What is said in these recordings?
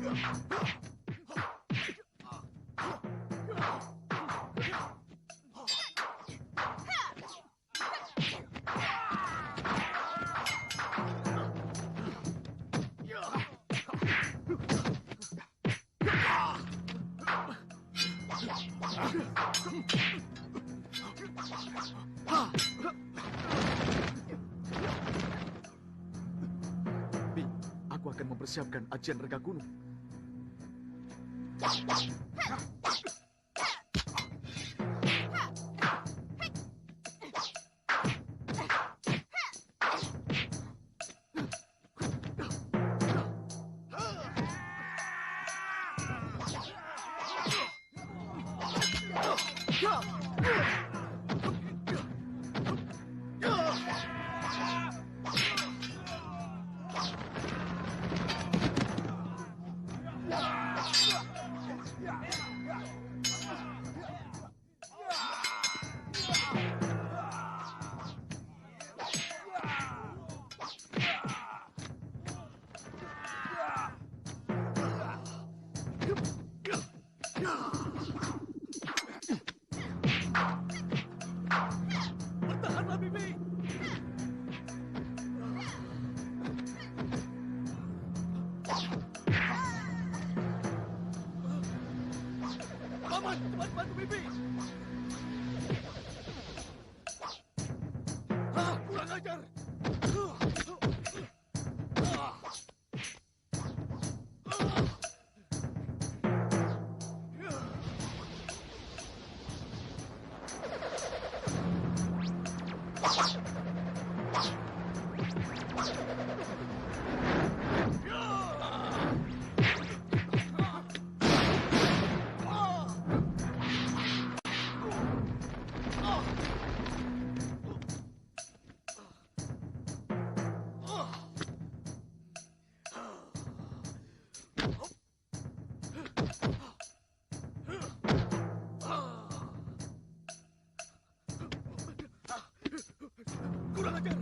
Bi, aku akan mempersiapkan ajian rega gunung. Bertahanlah, Bibi! Paman, cepat bantu Bibi! Kurang ajar! Kurang ajar!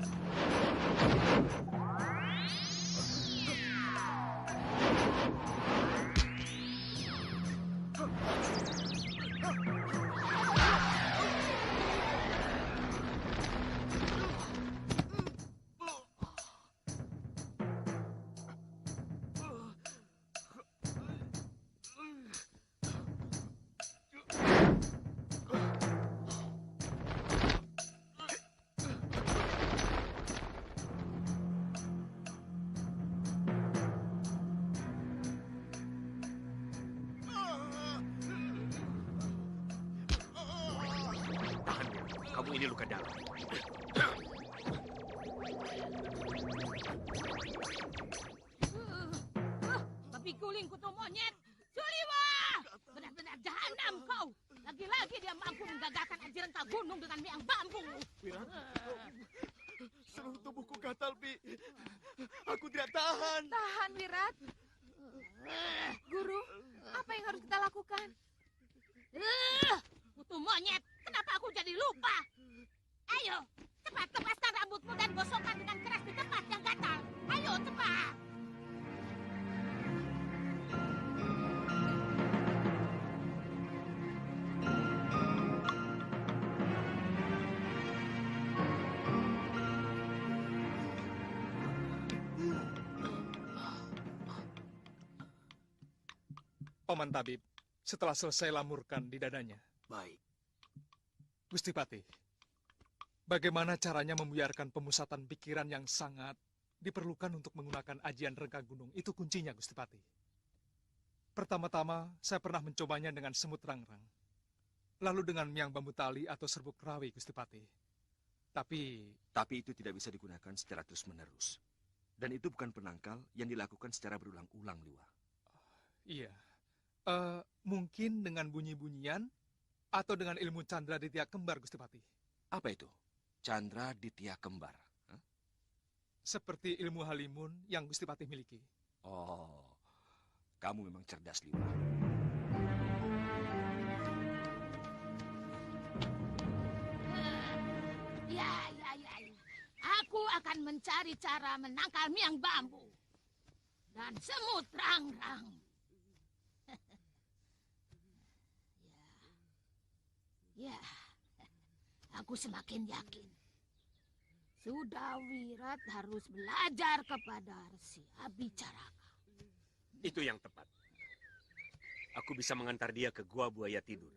Kamu ini luka dalam. Babi guling kutu monyet. Suliwa! Benar-benar jahanam kau. Lagi-lagi dia mampu menggagalkan ajaran tak gunung dengan miang bambu. Wirat, seluruh tubuhku gatal, Bi. Aku tidak tahan. Tahan, Wirat. Guru, apa yang harus kita lakukan? Kutu monyet, kenapa aku jadi lupa? Ayo, cepat lepaskan rambutmu dan gosokkan dengan keras di tempat yang gatal. Ayo, cepat. Paman Tabib, setelah selesai lamurkan di dadanya. Baik. Gusti Patih, bagaimana caranya membiarkan pemusatan pikiran yang sangat diperlukan untuk menggunakan ajian rengga gunung? Itu kuncinya, Gusti Patih. Pertama-tama, saya pernah mencobanya dengan semut rangrang. Lalu dengan miang bambu tali atau serbuk rawi, Gusti Patih. Tapi itu tidak bisa digunakan secara terus-menerus. Dan itu bukan penangkal yang dilakukan secara berulang-ulang, Liwa. Iya. Mungkin dengan bunyi-bunyian atau dengan ilmu candra di tiak kembar, Gusti Patih. Apa itu? Candra di tiak kembar? Hah? Seperti ilmu halimun yang Gusti Patih miliki. Oh, kamu memang cerdas, Liwa. Ya. Aku akan mencari cara menangkal miang bambu dan semut rangrang. aku semakin yakin. Sudah Wirat harus belajar kepada Resi Abicaraka. Itu yang tepat. Aku bisa mengantar dia ke gua buaya tidur.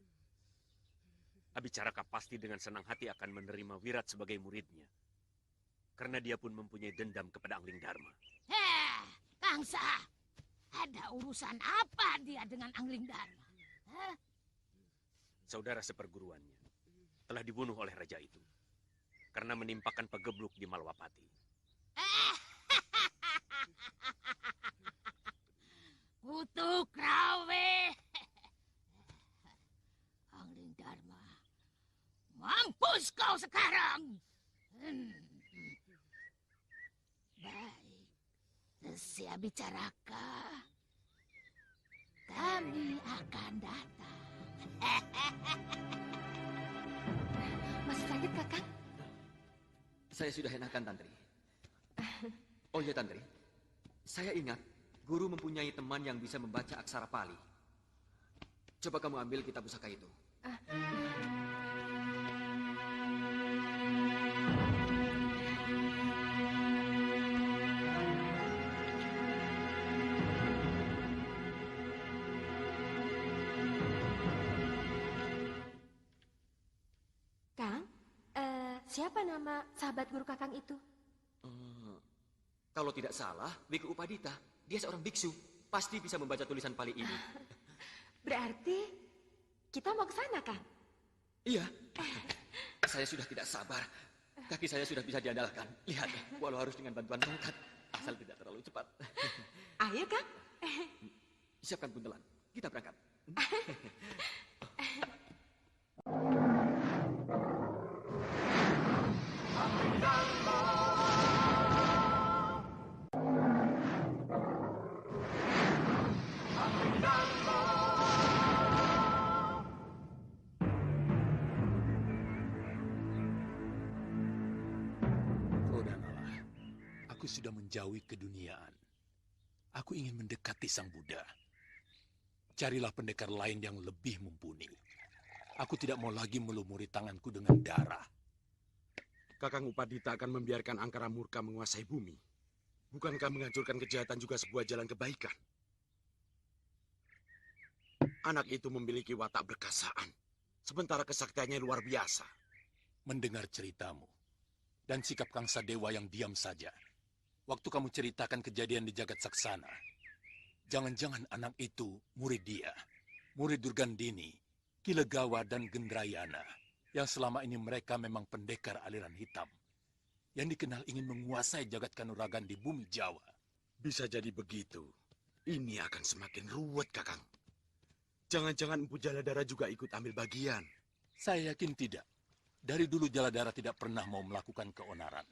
Abicaraka pasti dengan senang hati akan menerima Wirat sebagai muridnya. Karena dia pun mempunyai dendam kepada Angling Dharma. Kangsa, ada urusan apa dia dengan Angling Dharma? Saudara seperguruannya telah dibunuh oleh raja itu karena menimpakan pegebluk di Malwapati. Kutuk Rawe. Angling Dharma, mampus kau sekarang. Baik, Resi Abicaraka, kami akan datang. Masih sakit, Kakang? Saya sudah enakan, Tantri. Oh ya, Tantri. Saya ingat, guru mempunyai teman yang bisa membaca aksara Pali. Coba kamu ambil kitab pusaka itu. Kang, siapa nama sahabat guru Kakang itu? Kalau tidak salah, Wiku Upadita. Dia seorang biksu. Pasti bisa membaca tulisan Pali ini. Berarti kita mau ke sana, Kang? Iya. Saya sudah tidak sabar. Kaki saya sudah bisa diandalkan. Lihat, walau harus dengan bantuan tongkat. Asal tidak terlalu cepat. Ayo, Kang. Siapkan buntelan. Kita berangkat. Rodanala, aku sudah menjauhi keduniaan. Aku ingin mendekati Sang Buddha. Carilah pendekar lain yang lebih mumpuni. Aku tidak mau lagi melumuri tanganku dengan darah. Kakang Upadita akan membiarkan angkara murka menguasai bumi. Bukankah menghancurkan kejahatan juga sebuah jalan kebaikan? Anak itu memiliki watak berkasaan, sementara kesaktiannya luar biasa. Mendengar ceritamu dan sikap Kangsa Dewa yang diam saja. Waktu kamu ceritakan kejadian di Jagat Saksana, jangan-jangan anak itu murid dia, murid Durgandini, Kilegawa, dan Gendrayana, yang selama ini mereka memang pendekar aliran hitam, yang dikenal ingin menguasai Jagat Kanuragan di bumi Jawa. Bisa jadi begitu. Ini akan semakin ruwet, Kakang. Jangan-jangan Empu Jaladara juga ikut ambil bagian. Saya yakin tidak. Dari dulu Jaladara tidak pernah mau melakukan keonaran.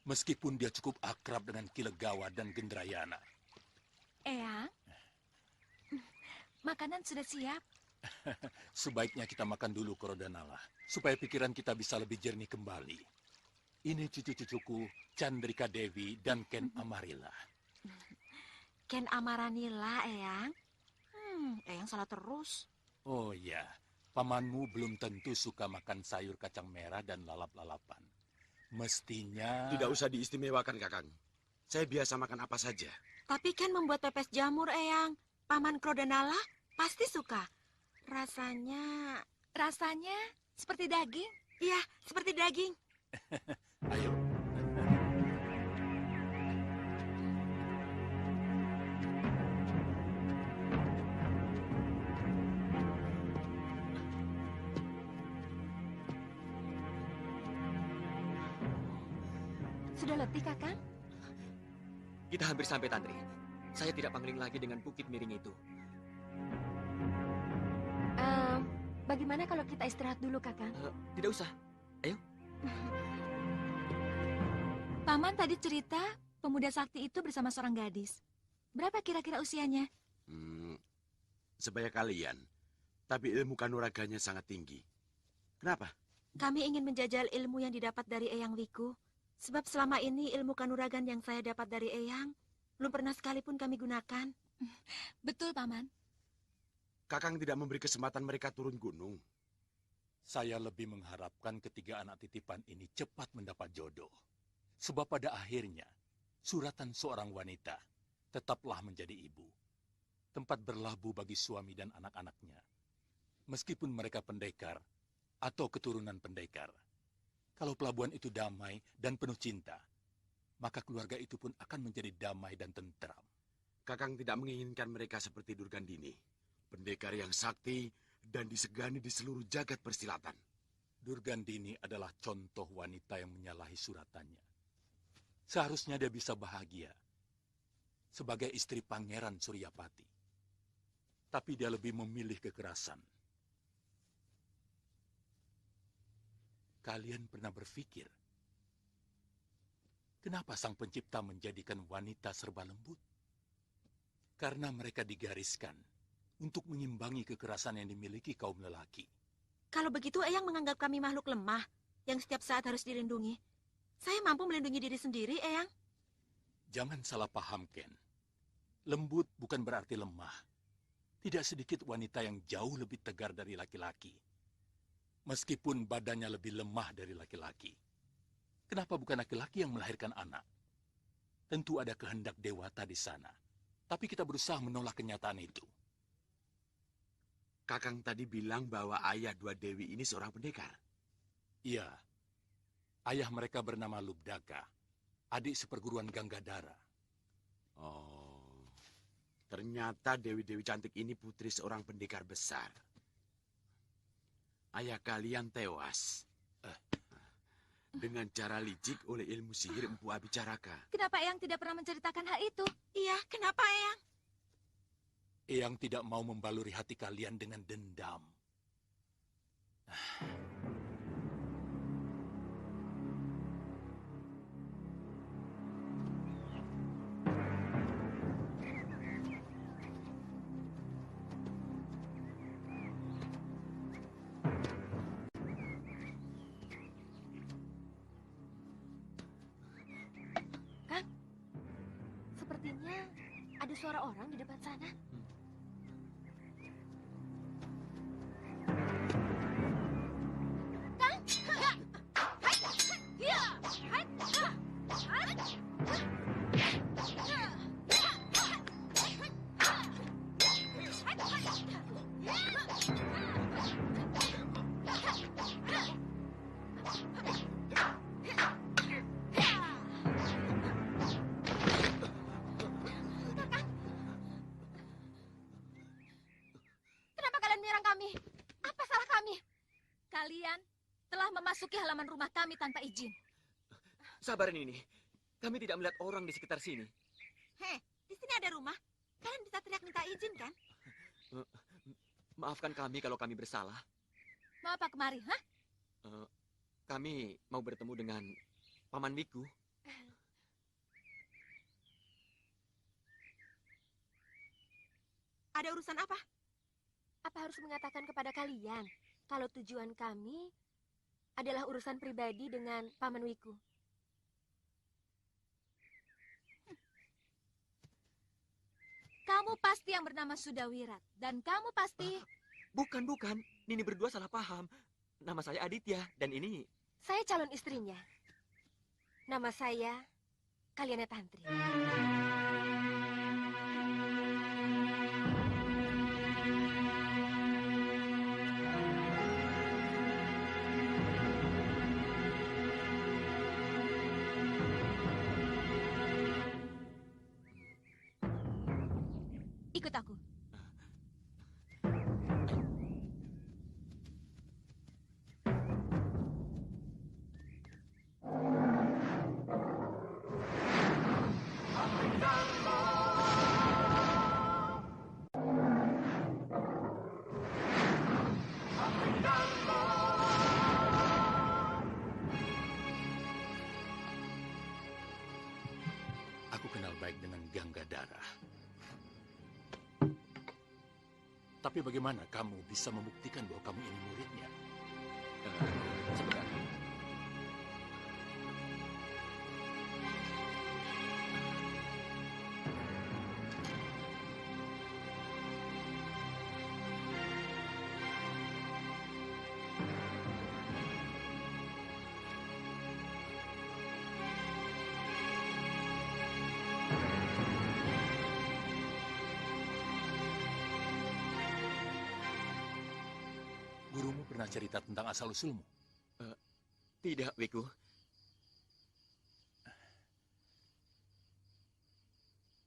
Meskipun dia cukup akrab dengan Kilegawa dan Gendrayana. Eyang, makanan sudah siap. Sebaiknya kita makan dulu, Rodanala, supaya pikiran kita bisa lebih jernih kembali. Ini cucu-cucuku, Chandrika Devi dan Ken Amarila. Ken Amaranila, Eyang. Eyang salah terus. Oh ya, pamanmu belum tentu suka makan sayur kacang merah dan lalap-lalapan. Mestinya... Tidak usah diistimewakan, Kakang. Saya biasa makan apa saja. Tapi Ken membuat pepes jamur, Eyang. Paman Krodanala pasti suka. Rasanya seperti daging. Iya, seperti daging. Ayo. Sudah letih, Kakang? Kita hampir sampai, Tantri. Saya tidak pangling lagi dengan bukit miring itu. Bagaimana kalau kita istirahat dulu, Kakang? Tidak usah. Ayo. Paman tadi cerita pemuda sakti itu bersama seorang gadis. Berapa kira-kira usianya? Sebaya kalian. Tapi ilmu kanuraganya sangat tinggi. Kenapa? Kami ingin menjajal ilmu yang didapat dari Eyang Wiku. Sebab selama ini ilmu kanuragan yang saya dapat dari Eyang belum pernah sekalipun kami gunakan. Betul, Paman. Kakang tidak memberi kesempatan mereka turun gunung. Saya lebih mengharapkan ketiga anak titipan ini cepat mendapat jodoh. Sebab pada akhirnya, suratan seorang wanita tetaplah menjadi ibu. Tempat berlabuh bagi suami dan anak-anaknya. Meskipun mereka pendekar atau keturunan pendekar. Kalau pelabuhan itu damai dan penuh cinta, maka keluarga itu pun akan menjadi damai dan tentram. Kakang tidak menginginkan mereka seperti Durgandini, pendekar yang sakti dan disegani di seluruh jagat persilatan. Durgandini adalah contoh wanita yang menyalahi suratannya. Seharusnya dia bisa bahagia sebagai istri Pangeran Suryapati. Tapi dia lebih memilih kekerasan. Kalian pernah berpikir, kenapa Sang Pencipta menjadikan wanita serba lembut? Karena mereka digariskan untuk mengimbangi kekerasan yang dimiliki kaum lelaki. Kalau begitu, Eyang menganggap kami makhluk lemah yang setiap saat harus dilindungi. Saya mampu melindungi diri sendiri, Eyang. Jangan salah paham, Ken. Lembut bukan berarti lemah. Tidak sedikit wanita yang jauh lebih tegar dari laki-laki. Meskipun badannya lebih lemah dari laki-laki. Kenapa bukan laki-laki yang melahirkan anak? Tentu ada kehendak dewata di sana. Tapi kita berusaha menolak kenyataan itu. Kakang tadi bilang bahwa ayah dua dewi ini seorang pendekar. Iya. Ayah mereka bernama Lubdaka, adik seperguruan Ganggadara. Oh, ternyata dewi-dewi cantik ini putri seorang pendekar besar. Ayah kalian tewas dengan cara licik oleh ilmu sihir Empu Abicaraka. Kenapa Eyang tidak pernah menceritakan hal itu? Iya, kenapa Eyang? Eyang tidak mau membaluri hati kalian dengan dendam. Sepertinya ada suara orang di depan sana. Kenapa kalian menyerang kami? Apa salah kami? Kalian telah memasuki halaman rumah kami tanpa izin. Sabar Nini, kami tidak melihat orang di sekitar sini. Hei, di sini ada rumah. Kalian bisa teriak minta izin, kan? Maafkan kami kalau kami bersalah. Mau apa kemari, hah? Kami mau bertemu dengan Paman Wiku. Ada urusan apa? Apa harus mengatakan kepada kalian kalau tujuan kami adalah urusan pribadi dengan Paman Wiku? Kamu pasti yang bernama Sudawirat. Dan kamu pasti... Bukan. Nini berdua salah paham. Nama saya Aditya, dan ini... Saya calon istrinya. Nama saya Kalyana Tantri. Ikut aku. Aku kenal baik dengan Ganggadara. Tapi bagaimana kamu bisa membuktikan bahwa kamu ini muridnya? Sebentar. Gurumu pernah cerita tentang asal-usulmu? Tidak, Wiku.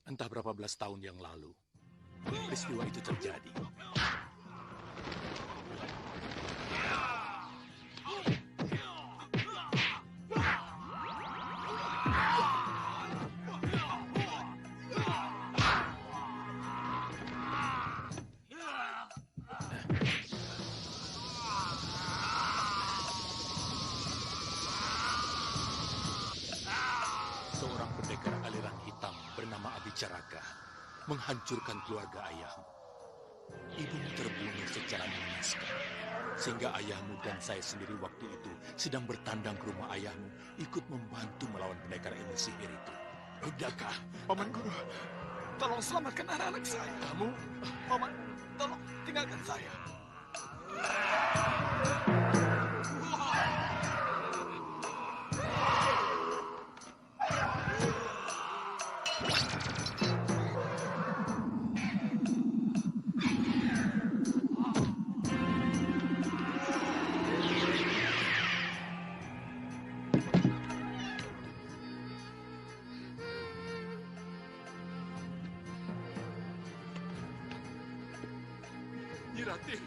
Entah berapa belas tahun yang lalu, peristiwa itu terjadi. Seorang pendekar aliran hitam bernama Abicaraka menghancurkan keluarga ayahmu. Ibumu terbunuh secara mengenaskan, sehingga ayahmu dan saya sendiri waktu itu sedang bertandang ke rumah ayahmu, ikut membantu melawan pendekar ilmu sihir itu. Rudaka, Paman Guru, tolong selamatkan anak-anak saya. Kamu, Paman, tolong tinggalkan saya. Nyirati.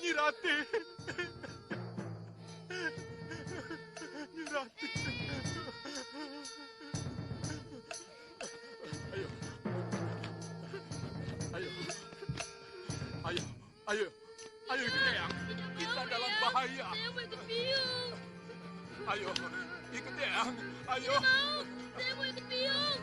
Nyirati. Nyirati. Ayo. Ayo. Ayo. Ayo. Ayo ikut Eyang. Kita dalam bahaya. Saya mau ikut Biung. Ayo. Ikut Eyang. Ayo. Saya mau ikut Biung.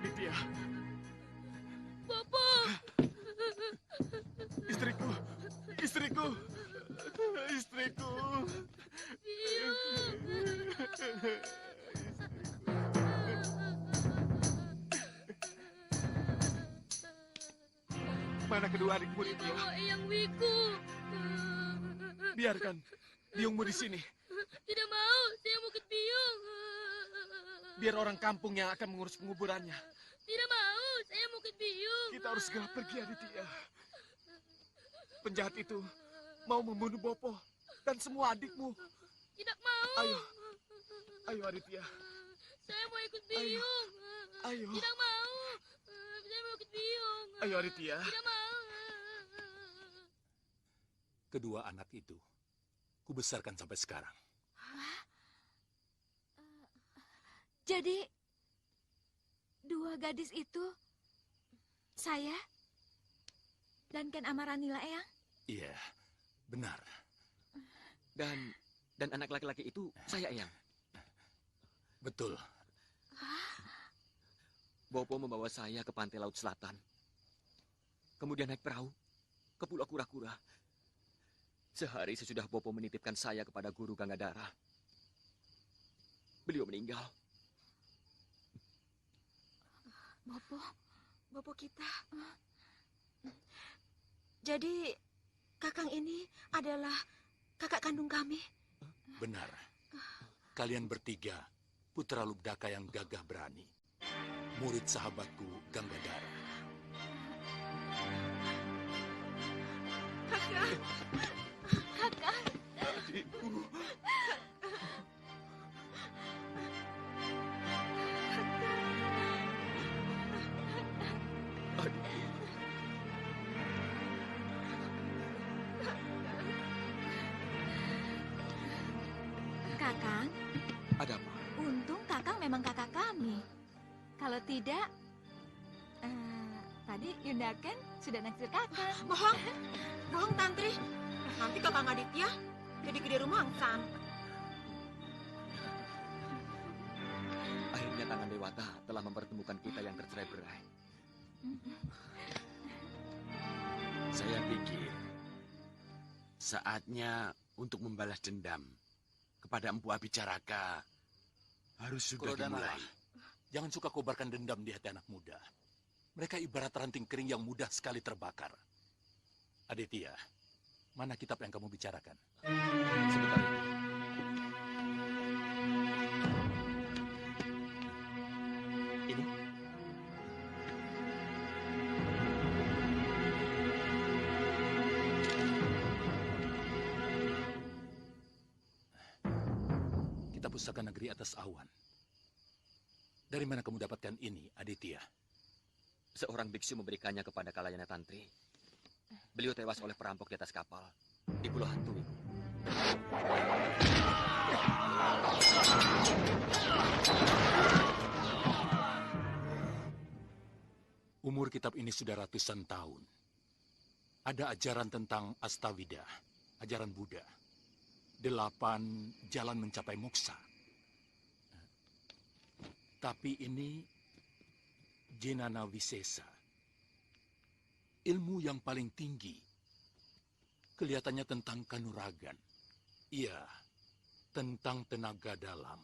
Nitya, Bopo. istriku. Istriku. Istriku. Mana kedua adikmu, Nitya? Bawa Eyang Wiku. Biarkan biungmu di sini. Tidak mau, saya mau ikut Biung. Biar orang kampung yang akan mengurus penguburannya. Tidak mau, saya mau ikut Biung. Kita harus segera pergi, Aditya. Penjahat itu mau membunuh Bopo dan semua adikmu. Tidak mau. Ayo. Ayo, Aditya. Saya mau ikut Biung. Ayo. Tidak mau. Saya mau ikut Biung. Ayo, Aditya. Tidak mau. Kedua anak itu, kubesarkan sampai sekarang. Jadi, dua gadis itu, saya dan Ken Amaranila, Eyang? Iya, benar. Dan anak laki-laki itu saya, Eyang. Betul. Bopo membawa saya ke pantai Laut Selatan. Kemudian naik perahu ke Pulau Kura-Kura. Sehari sesudah Bopo menitipkan saya kepada Guru Gangadara, beliau meninggal. Bopo kita. Jadi, Kakang ini adalah kakak kandung kami? Benar. Kalian bertiga, putra Lubdaka yang gagah berani. Murid sahabatku, Gangadara. Kakak. Kakak. Adikku. Kakang, Ada apa? untung Kakang memang kakak kami. Kalau tidak, tadi Yundaken sudah naksir Kakang. Bohong. Bohong, Tantri. Nanti Kakang Aditya jadi gede rumangsan. Akhirnya tangan Dewa Dewata telah mempertemukan kita yang tercerai-berai. Saya pikir saatnya untuk membalas dendam kepada Empu Abicaraka harus sudah Kurodanala, dimulai. jangan suka kobarkan dendam di hati anak muda. Mereka ibarat ranting kering yang mudah sekali terbakar. Aditya, mana kitab yang kamu bicarakan? Sebentar. Ini? Kitab Pusaka Negeri Atas Awan. Dari mana kamu dapatkan ini, Aditya? Seorang biksu memberikannya kepada Kalayana Tantri. Beliau tewas oleh perampok di atas kapal di Pulau Hantu itu. Umur kitab ini sudah ratusan tahun. Ada ajaran tentang Astawida, ajaran Buddha. 8 jalan mencapai moksa. Tapi ini Jenana Wisesa. Ilmu yang paling tinggi. Kelihatannya tentang kanuragan. Iya, tentang tenaga dalam.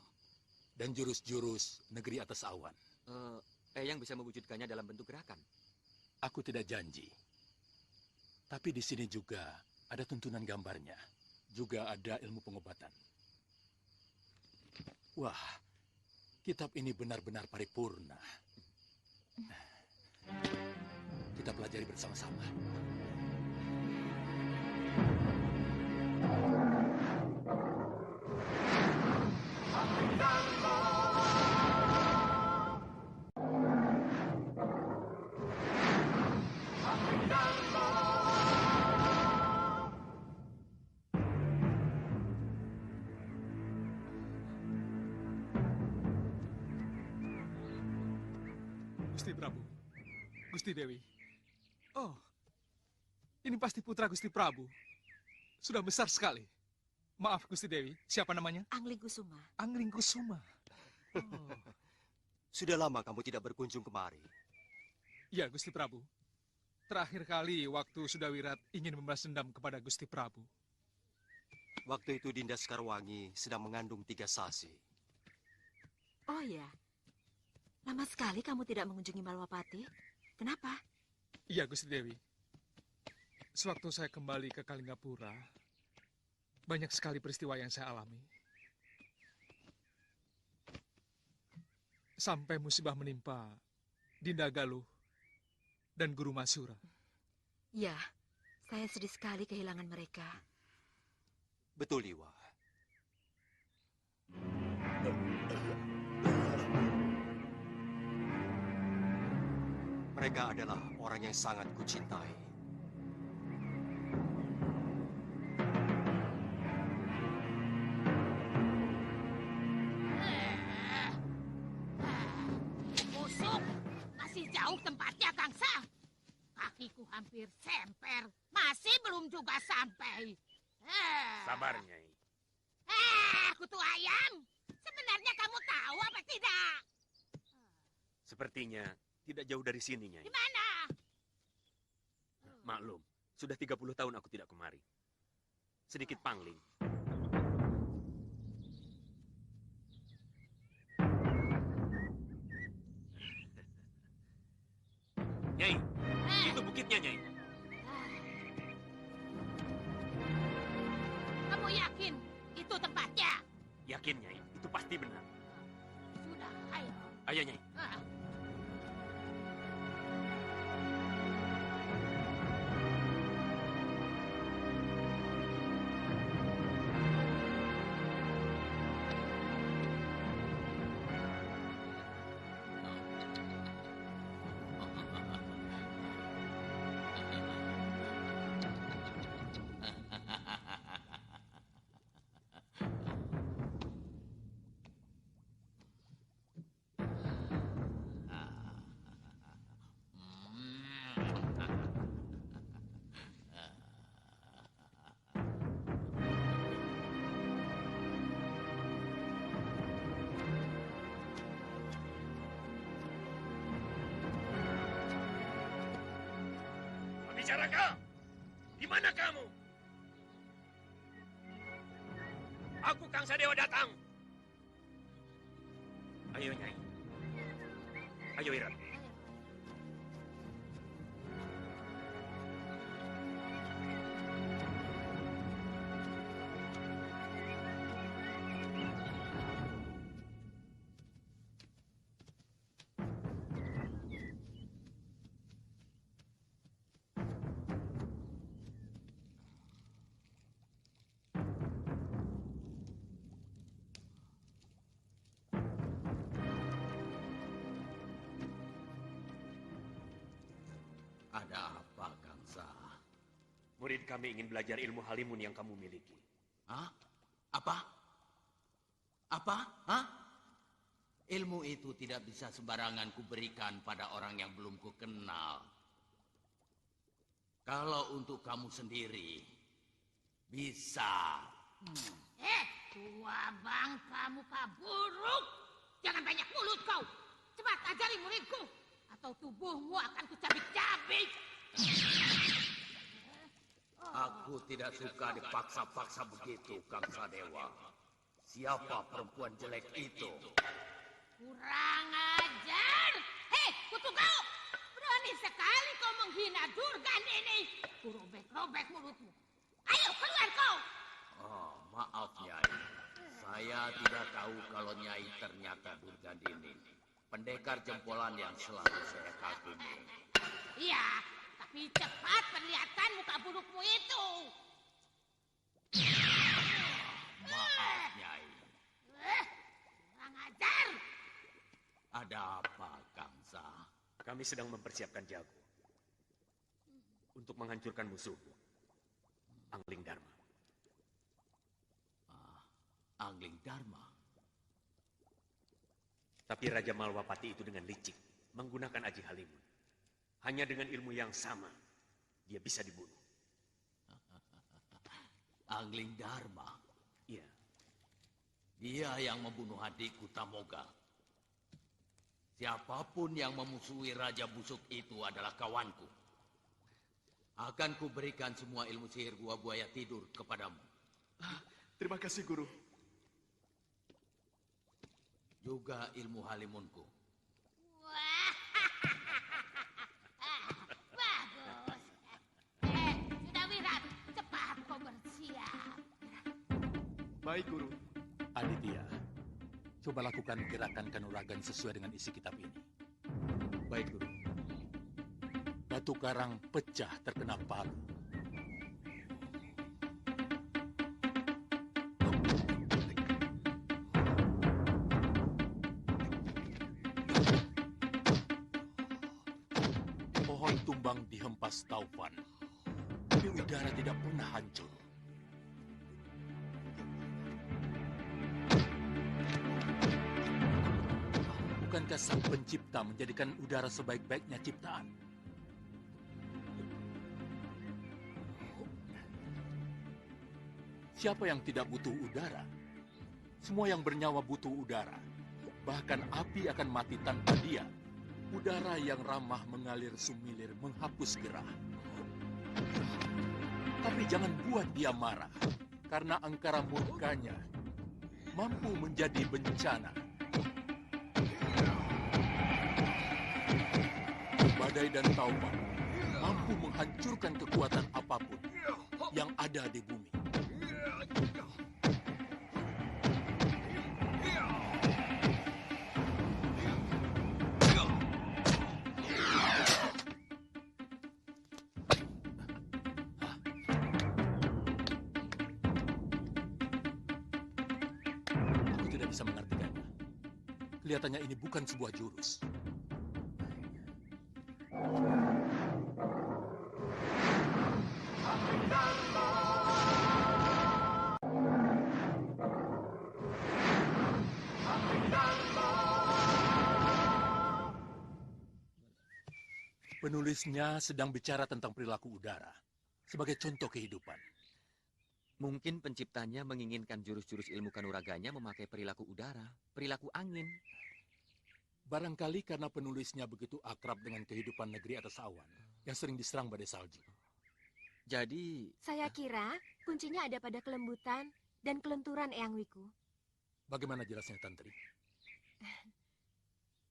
Dan jurus-jurus negeri atas awan. Eyang bisa mewujudkannya dalam bentuk gerakan. Aku tidak janji. Tapi di sini juga ada tuntunan gambarnya. Juga ada ilmu pengobatan. Wah, kitab ini benar-benar paripurna. Kita pelajari bersama-sama. Gusti Prabu, Gusti Dewi. Oh, ini pasti putra Gusti Prabu. Sudah besar sekali. Maaf, Gusti Dewi, siapa namanya? Angling Kusuma. Angling Kusuma. Oh. Sudah lama kamu tidak berkunjung kemari. Ya, Gusti Prabu. Terakhir kali waktu Sudawirat ingin membalas dendam kepada Gusti Prabu. Waktu itu Dinda Sekarwangi sedang mengandung 3 sasi. Oh ya, lama sekali kamu tidak mengunjungi Malwapati. Kenapa? Iya, Gusti Dewi. Sewaktu saya kembali ke Kalingapura, banyak sekali peristiwa yang saya alami. Sampai musibah menimpa Dinda Galuh dan Guru Masura. Ya, saya sedih sekali kehilangan mereka. Betul, Liwa. Mereka adalah orang yang sangat kucintai. Busuk, masih jauh tempatnya, Kangsa. Kakiku hampir semper, masih belum juga sampai. Sabar, Nyai. Kutu ayam, sebenarnya kamu tahu apa tidak? Sepertinya tidak jauh dari sini, Nyai. Di mana? Maklum, sudah 30 tahun aku tidak kemari. Sedikit pangling. Nyai, itu bukitnya, Nyai. Kamu yakin itu tempatnya? Yakin, Nyai, itu pasti benar. Sudah, ayo. Ayo, Nyai. Caraka, di mana kamu? Aku Kang Sadewa datang. Ayo Nyai. Ayo Wirat. Ada apa, Gangsa? Murid kami ingin belajar ilmu halimun yang kamu miliki. Hah? Apa? Apa? Hah? Ilmu itu tidak bisa sembarangan kuberikan pada orang yang belum kukenal. Kalau untuk kamu sendiri, bisa. Tua bangka muka buruk. Jangan banyak mulut kau. Cepat ajari muridku. Atau tubuhmu akan kucabik-cabik. Aku tidak suka dipaksa-paksa begitu, Kang Sadewa. Siapa perempuan jelek itu? Kurang ajar. Hei, kutu kau. Berani sekali kau menghina Durgan ini. Kurobek-robek mulutmu. Ayo, keluar kau. Oh, maaf, Nyai. Saya tidak tahu kalau Nyai ternyata Durgan ini. Pendekar jempolan yang selalu saya kagumi. Iya, tapi cepat perlihatkan muka burukmu itu. Maaf, Nyai. Kurang ajar. Ada apa, Gangsa? Kami sedang mempersiapkan jago untuk menghancurkan musuhmu, Angling Dharma. Angling Dharma? Tapi Raja Malwapati itu dengan licik menggunakan Aji Halimun. Hanya dengan ilmu yang sama, dia bisa dibunuh. Angling Dharma? Iya. Dia yang membunuh adikku Tamoga. Siapapun yang memusuhi Raja Busuk itu adalah kawanku. Akan kuberikan semua ilmu sihir gua buaya tidur kepadamu. Terima kasih, Guru. Juga ilmu halimunku. Bagus. Sudah Wirat, cepat kau bersiap. Baik, Guru. Aditya, coba lakukan gerakan kanuragan sesuai dengan isi kitab ini. Baik, Guru. Batu karang pecah terkena palu. Pohon tumbang dihempas taufan, tapi udara tidak pernah hancur. Bukankah Sang Pencipta menjadikan udara sebaik-baiknya ciptaan? Siapa yang tidak butuh udara? Semua yang bernyawa butuh udara. Bahkan api akan mati tanpa dia. Udara yang ramah mengalir sumilir menghapus gerah. Tapi jangan buat dia marah. Karena angkara murkanya mampu menjadi bencana. Badai dan taufan mampu menghancurkan kekuatan apapun yang ada di bumi. Aku tidak bisa mengartikannya. Kelihatannya ini bukan sebuah jurus. Penulisnya sedang bicara tentang perilaku udara sebagai contoh kehidupan. Mungkin penciptanya menginginkan jurus-jurus ilmu kanuraganya memakai perilaku udara, perilaku angin. Barangkali karena penulisnya begitu akrab dengan kehidupan negeri atas awan, yang sering diserang badai salju. Jadi... Saya kira kuncinya ada pada kelembutan dan kelenturan Eyang Wiku. Bagaimana jelasnya, Tantri?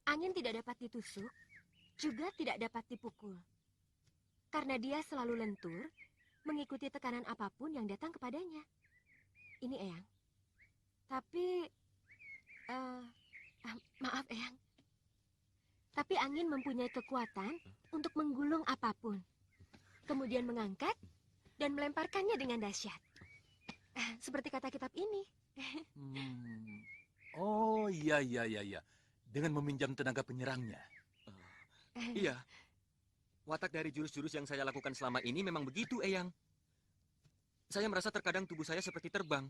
Angin tidak dapat ditusuk, juga tidak dapat dipukul. Karena dia selalu lentur, mengikuti tekanan apapun yang datang kepadanya. Ini Eyang. Tapi, maaf Eyang. Tapi angin mempunyai kekuatan untuk menggulung apapun. Kemudian mengangkat dan melemparkannya dengan dahsyat. Seperti kata kitab ini. Oh, iya. Dengan meminjam tenaga penyerangnya. Iya. Watak dari jurus-jurus yang saya lakukan selama ini memang begitu, Eyang. Saya merasa terkadang tubuh saya seperti terbang.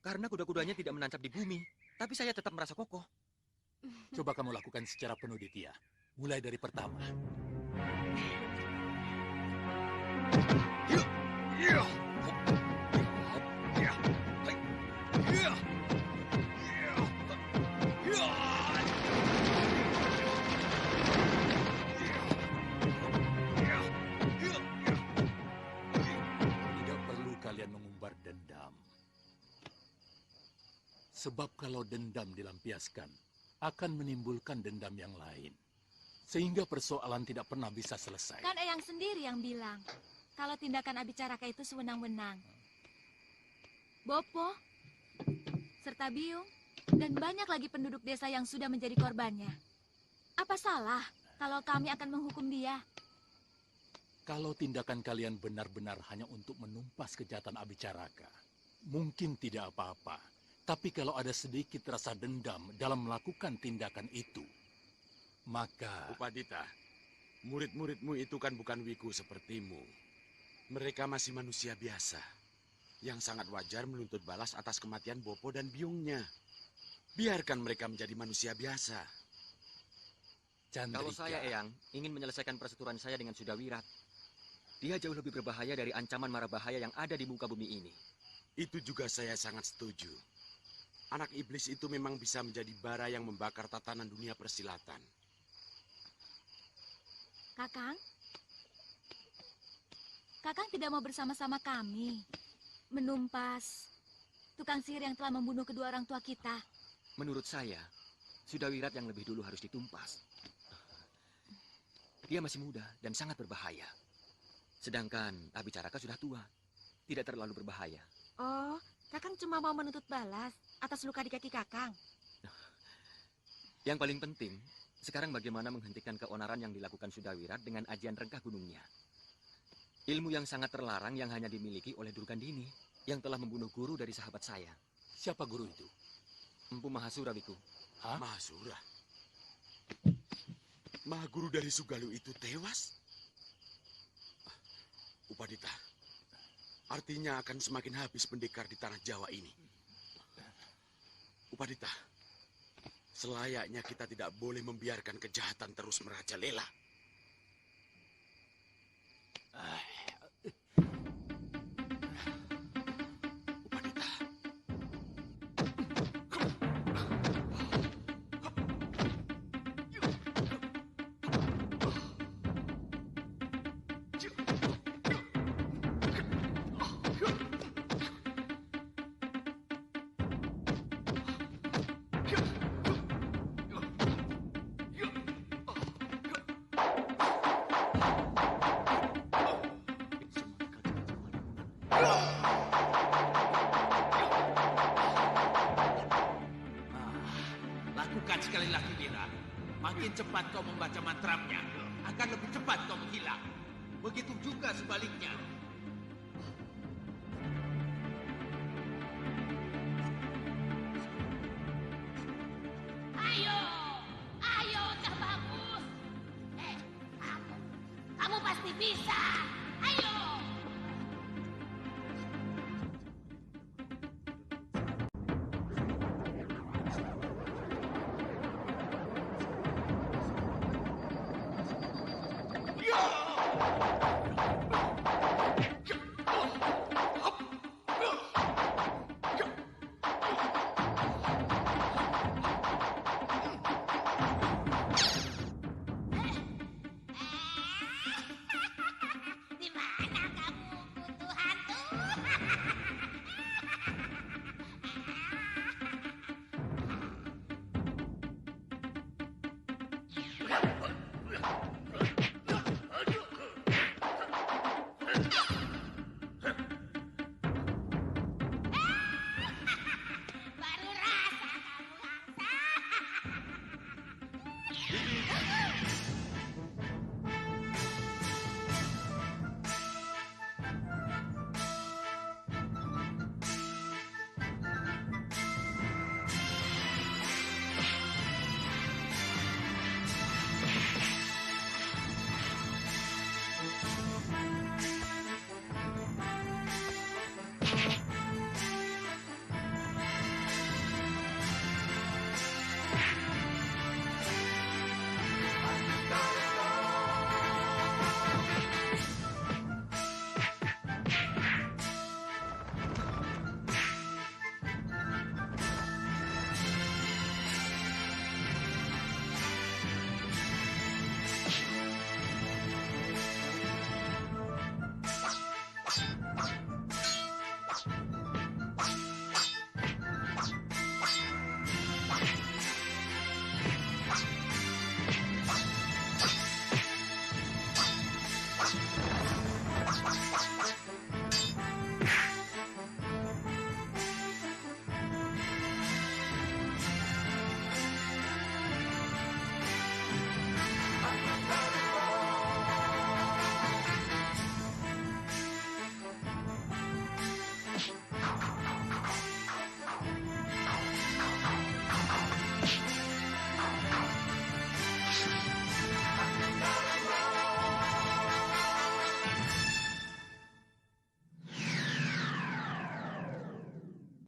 Karena kuda-kudanya tidak menancap di bumi. Tapi saya tetap merasa kokoh. Coba kamu lakukan secara penuh, Ditya. Mulai dari pertama. Tidak perlu kalian mengumbar dendam. Sebab kalau dendam dilampiaskan, akan menimbulkan dendam yang lain. Sehingga persoalan tidak pernah bisa selesai. Kan Eyang sendiri yang bilang, kalau tindakan Abicaraka itu sewenang-wenang. Bopo, serta Biung, dan banyak lagi penduduk desa yang sudah menjadi korbannya. Apa salah kalau kami akan menghukum dia? Kalau tindakan kalian benar-benar hanya untuk menumpas kejahatan Abicaraka, mungkin tidak apa-apa. Tapi kalau ada sedikit rasa dendam dalam melakukan tindakan itu, maka... Upadita, murid-muridmu itu kan bukan Wiku sepertimu. Mereka masih manusia biasa, yang sangat wajar menuntut balas atas kematian Bopo dan Biungnya. Biarkan mereka menjadi manusia biasa. Chandrika. Kalau saya, Eyang, ingin menyelesaikan perseturuan saya dengan Sudawirat, dia jauh lebih berbahaya dari ancaman mara bahaya yang ada di muka bumi ini. Itu juga saya sangat setuju. Anak iblis itu memang bisa menjadi bara yang membakar tatanan dunia persilatan. Kakang tidak mau bersama-sama kami menumpas tukang sihir yang telah membunuh kedua orang tua kita. Menurut saya, Sudawirat yang lebih dulu harus ditumpas. Dia masih muda dan sangat berbahaya. Sedangkan Abicaraka sudah tua, tidak terlalu berbahaya. Oh, Kakang cuma mau menuntut balas atas luka di kaki Kakang. Yang paling penting, sekarang bagaimana menghentikan keonaran yang dilakukan Sudawirat dengan ajian rengkah gunungnya. Ilmu yang sangat terlarang yang hanya dimiliki oleh Durgandini, yang telah membunuh guru dari sahabat saya. Siapa guru itu? Empu Mahasura, Wiku. Hah? Mahasura? Mahaguru dari Sugalu itu tewas? Upadita, artinya akan semakin habis pendekar di tanah Jawa ini. Upadita, selayaknya kita tidak boleh membiarkan kejahatan terus merajalela. Lakukan sekali lagi, Wira. Makin cepat kau membaca mantranya, akan lebih cepat kau menghilang. Begitu juga sebaliknya. Ayo, Cah Bagus. Kamu pasti bisa. Ayo.